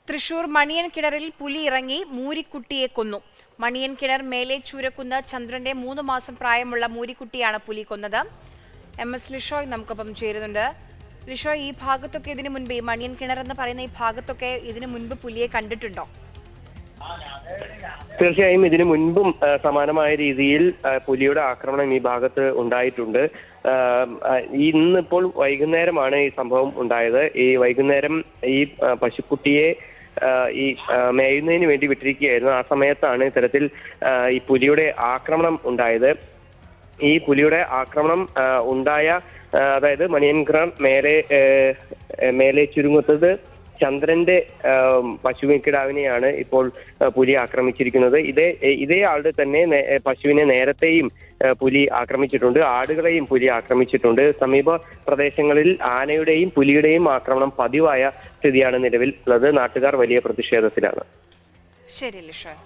തൃശൂർ മണിയൻ കിണറിൽ പുലി ഇറങ്ങി മൂരിക്കുട്ടിയെ കൊന്നു. മണിയൻ കിണർ മേലെ ചൂരക്കുന്ന് ചന്ദ്രന്റെ 3 മാസം പ്രായമുള്ള മൂരിക്കുട്ടിയാണ് പുലി കൊന്നത്. MS ലിഷോയ് നമുക്കൊപ്പം ചേരുന്നുണ്ട്. ലിഷോയ്, ഈ ഭാഗത്തൊക്കെ ഇതിനു മുൻപ് ഈ മണിയൻ കിണർ എന്ന് പറയുന്ന ഈ ഭാഗത്തൊക്കെ ഇതിനു മുൻപ് പുലിയെ കണ്ടിട്ടുണ്ടോ? തീർച്ചയായും ഇതിനു മുൻപും സമാനമായ രീതിയിൽ പുലിയുടെ ആക്രമണം ഈ ഭാഗത്ത് ഉണ്ടായിട്ടുണ്ട്. ഇന്നിപ്പോൾ വൈകുന്നേരമാണ് ഈ സംഭവം ഉണ്ടായത്. ഈ വൈകുന്നേരം ഈ പശുക്കുട്ടിയെ ഈ മേയുന്നതിന് വേണ്ടി വിട്ടിരിക്കുകയായിരുന്നു. ആ സമയത്താണ് ഇത്തരത്തിൽ ഈ പുലിയുടെ ആക്രമണം ഉണ്ടായത്. ഈ പുലിയുടെ ആക്രമണം ഉണ്ടായ അതായത് മണിയൻകിണർ മേലെ ചുരുങ്ങുന്നത് ചന്ദ്രന്റെ പശുക്കിടാവിനെയാണ് ഇപ്പോൾ പുലി ആക്രമിച്ചിരിക്കുന്നത്. ഇതേ ആളുടെ തന്നെ പശുവിനെ നേരത്തെയും പുലി ആക്രമിച്ചിട്ടുണ്ട്. ആടുകളെയും പുലി ആക്രമിച്ചിട്ടുണ്ട്. സമീപ പ്രദേശങ്ങളിൽ ആനയുടെയും പുലിയുടെയും ആക്രമണം പതിവായ സ്ഥിതിയാണ് നിലവിൽ ഉള്ളത്. നാട്ടുകാർ വലിയ പ്രതിഷേധത്തിലാണ്. ശരി ലിഷോയ്.